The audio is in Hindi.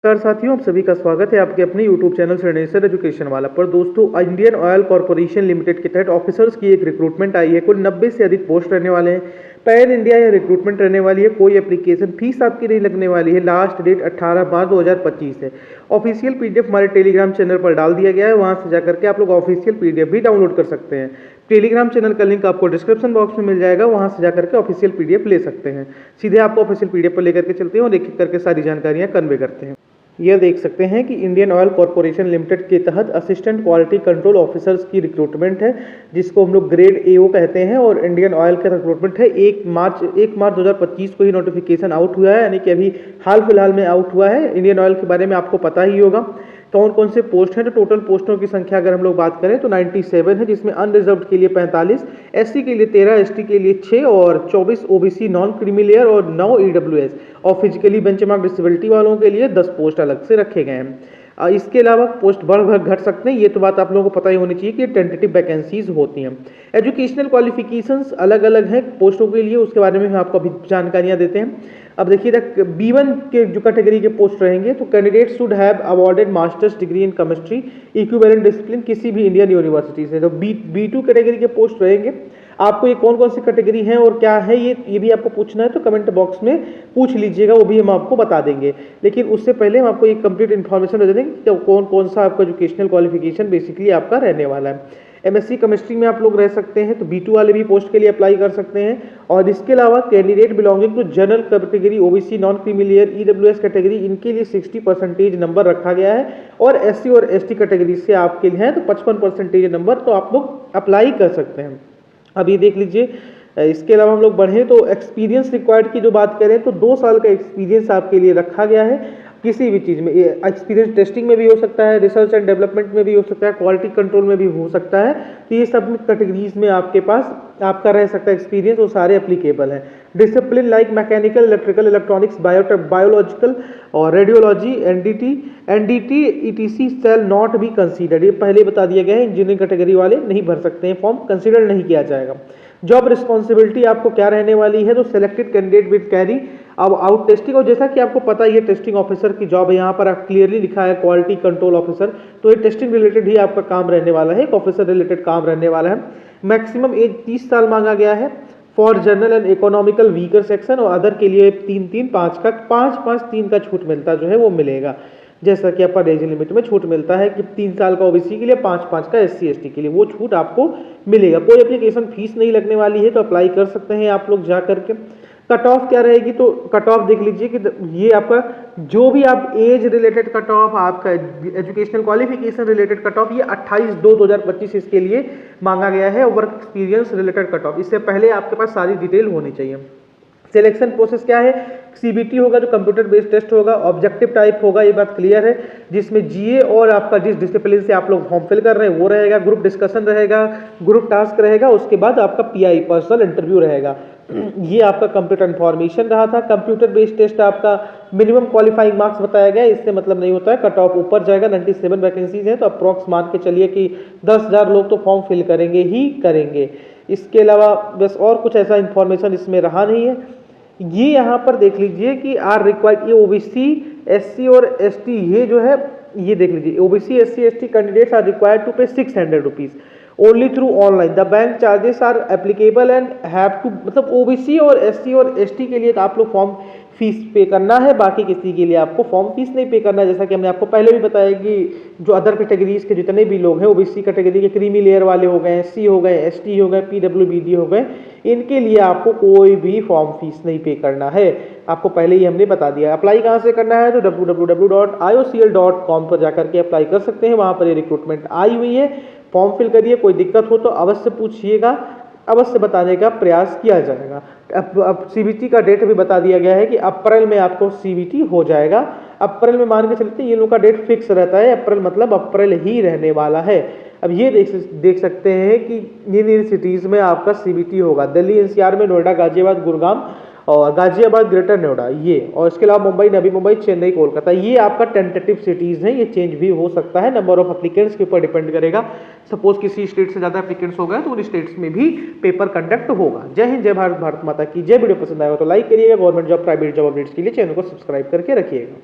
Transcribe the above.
नमस्कार साथियों, आप सभी का स्वागत है आपके अपने YouTube चैनल श्रेणेश्वर एजुकेशन वाला पर। दोस्तों, इंडियन ऑयल कॉर्पोरेशन लिमिटेड के तहत ऑफिसर्स की एक रिक्रूटमेंट आई है। कुल 90 से अधिक पोस्ट रहने वाले हैं। पैन इंडिया या रिक्रूटमेंट रहने वाली है। कोई एप्लीकेशन फीस आपकी नहीं लगने वाली है। लास्ट डेट 18/12/2025 है। ऑफिशियल PDF हमारे टेलीग्राम चैनल पर डाल दिया गया है। वहां से जाकर के आप लोग ऑफिशियल PDF भी डाउनलोड कर सकते हैं। टेलीग्राम चैनल का लिंक आपको डिस्क्रिप्शन बॉक्स में मिल जाएगा। वहां से जाकर के ऑफिशियल PDF ले सकते हैं। सीधे आपको ऑफिशियल PDF पर लेकर के चलते हैं और एक एक करके सारी जानकारियां कन्वे करते हैं। यह देख सकते हैं कि इंडियन ऑयल कॉर्पोरेशन लिमिटेड के तहत असिस्टेंट क्वालिटी कंट्रोल ऑफिसर्स की रिक्रूटमेंट है, जिसको हम लोग ग्रेड AO कहते हैं। और इंडियन ऑयल का रिक्रूटमेंट है। 1 मार्च 2025 को ही नोटिफिकेशन आउट हुआ है, यानी कि अभी हाल फिलहाल में आउट हुआ है। इंडियन ऑयल के बारे में आपको पता ही होगा कौन कौन से पोस्ट हैं। तो टोटल पोस्टों की संख्या अगर हम लोग बात करें तो 97 है, जिसमें अनरिजर्व्ड के लिए 45, SC के लिए 13, ST के लिए 6 और 24 OBC नॉन क्रीमी लेयर और 9 EWS और फिजिकली बेंचमार्क डिसेबिलिटी वालों के लिए 10 पोस्ट अलग से रखे गए हैं। इसके अलावा पोस्ट बढ़ घट सकते हैं, ये तो बात आप लोगों को पता ही होनी चाहिए कि टेंटेटिव वैकेंसीज होती हैं। एजुकेशनल क्वालिफिकेशंस अलग अलग हैं पोस्टों के लिए, उसके बारे में हम आपको अभी जानकारियां देते हैं। अब देखिए B1 के जो कैटेगरी के पोस्ट रहेंगे तो candidate should have awarded masters degree in chemistry equivalent discipline किसी भी इंडियन यूनिवर्सिटी से। तो B2 कैटेगरी के पोस्ट रहेंगे। आपको ये कौन कौन सी कैटेगरी है और क्या है ये भी आपको पूछना है तो कमेंट बॉक्स में पूछ लीजिएगा, वो भी हम आपको बता देंगे। लेकिन उससे पहले हम आपको एक कंप्लीट इन्फॉर्मेशन दे देंगे कि कौन कौन सा आपका एजुकेशनल क्वालिफिकेशन बेसिकली आपका रहने वाला है। MSc केमिस्ट्री में आप लोग रह सकते हैं तो B2 वाले भी पोस्ट के लिए अप्लाई कर सकते हैं। और इसके अलावा candidate belonging to general category OBC non creamy layer EWS category, इनके लिए 60% नंबर रखा गया है। और SC और ST कैटेगरी से आपके लिए है तो 55% नंबर तो आप लोग अप्लाई कर सकते हैं। अब ये देख लीजिए, इसके अलावा हम लोग बढ़े तो एक्सपीरियंस रिक्वायर्ड की जो बात करें तो 2 साल का एक्सपीरियंस आपके लिए रखा गया है। किसी भी चीज़ में एक्सपीरियंस टेस्टिंग में भी हो सकता है, रिसर्च एंड डेवलपमेंट में भी हो सकता है, क्वालिटी कंट्रोल में भी हो सकता है। तो ये सब कैटेगरीज में आपके पास आपका रह सकता है एक्सपीरियंस, वो सारे एप्लीकेबल हैं। Discipline like mechanical, electrical, electronics, biological और radiology, NDT ETC shall not be considered. ये पहले बता दिया गया है, इंजीनियरिंग कैटेगरी वाले नहीं भर सकते हैं फॉर्म, कंसीडर नहीं किया जाएगा। जॉब रिस्पॉन्सिबिलिटी आपको क्या रहने वाली है तो सिलेक्टेड कैंडिडेट विद कैरी अब आउट टेस्टिंग, और जैसा कि आपको पता है ये टेस्टिंग ऑफिसर की जॉब है, यहाँ पर क्लियरली लिखा है क्वालिटी कंट्रोल ऑफिसर, तो ये टेस्टिंग रिलेटेड ही आपका काम रहने वाला है, एक ऑफिसर रिलेटेड काम रहने वाला है। मैक्सिमम एज 30 साल मांगा गया है for general and economical weaker section, और अदर के लिए 3-3-5 का 5-5-3 का छूट मिलता जो है वो मिलेगा। जैसा कि अपर एज लिमिट में छूट मिलता है कि 3 साल का OBC के लिए, 5-5 का SC ST के लिए, वो छूट आपको मिलेगा। कोई एप्लीकेशन फीस नहीं लगने वाली है तो अप्लाई कर सकते हैं आप लोग जा करके। कट ऑफ क्या रहेगी तो कट ऑफ देख लीजिए कि ये आपका जो भी आप एज रिलेटेड कट ऑफ, आपका educational qualification related cut off, ये 28/2/2025 इसके लिए मांगा गया है। Work experience related cut off, इससे पहले आपके पास सारी डिटेल होनी चाहिए। सिलेक्शन प्रोसेस क्या है, CBT होगा जो कंप्यूटर बेस्ड टेस्ट होगा, ऑब्जेक्टिव टाइप होगा, ये बात क्लियर है, जिसमें GA और आपका जिस डिसिप्लिन से आप लोग फॉर्म फिल कर रहे हैं वो रहेगा, ग्रुप डिस्कशन रहेगा, ग्रुप टास्क रहेगा, उसके बाद आपका PI पर्सनल इंटरव्यू रहेगा। ये आपका कंप्यूटर इन्फॉर्मेशन रहा था। कंप्यूटर बेस्ड टेस्ट आपका मिनिमम क्वालिफाइंग मार्क्स बताया गया है, इससे मतलब नहीं होता है, कट ऑफ ऊपर जाएगा। 97 वैकेंसीज हैं तो अप्रॉक्स मान के चलिए कि 10,000 लोग तो फॉर्म फिल करेंगे ही करेंगे। इसके अलावा बस और कुछ ऐसा इन्फॉर्मेशन इसमें रहा नहीं है। ये यहाँ पर देख लीजिए कि आर रिक्वायर्ड, ये OBC SC और ST, ये जो है ये देख लीजिए OBC SC ST candidates are required to pay 600 rupees only through online. The bank charges are applicable and have to, मतलब OBC और SC और ST के लिए तो आप लोग फॉर्म फीस पे करना है, बाकी किसी के लिए आपको फॉर्म फीस नहीं पे करना है। जैसा कि हमने आपको पहले भी बताया कि जो अदर कैटेगरीज के जितने भी लोग हैं, OBC कैटेगरी के क्रीमी लेयर वाले हो गए, SC हो गए, ST हो गए, PWBD हो गए, इनके लिए आपको कोई भी फॉर्म फीस नहीं पे करना है, आपको पहले ही हमने बता दिया। अप्लाई कहाँ से करना है तो www.iocl.com पर जाकर के अप्लाई कर सकते हैं, वहाँ पर ये रिक्रूटमेंट आई हुई है। फॉर्म फिल करिए, कोई दिक्कत हो तो अवश्य पूछिएगा, अवश्य बताने का प्रयास किया जाएगा। अब CBT का डेट भी बता दिया गया है कि अप्रैल में आपको CBT हो जाएगा। अप्रैल में मान के चलते हैं, ये लोग का डेट फिक्स रहता है, अप्रैल मतलब अप्रैल ही रहने वाला है। अब ये देख सकते हैं कि इन सिटीज़ में आपका CBT होगा। दिल्ली NCR में नोएडा, गाजियाबाद, गुड़गांव और गाजियाबाद, ग्रेटर नोएडा, ये, और इसके अलावा मुंबई, नवी मुंबई, चेन्नई, कोलकाता, ये आपका टेंटेटिव सिटीज़ हैं। ये चेंज भी हो सकता है, नंबर ऑफ एप्लीकेंट्स के ऊपर डिपेंड करेगा। सपोज किसी स्टेट से ज़्यादा एप्लीकेंट्स हो गए तो उन स्टेट्स में भी पेपर कंडक्ट होगा। जय हिंद, जय भारत, भारत माता की जय। वीडियो पसंद आएगा तो लाइक करिएगा। Government job, private job updates के लिए चैनल को सब्सक्राइब करके रखिएगा।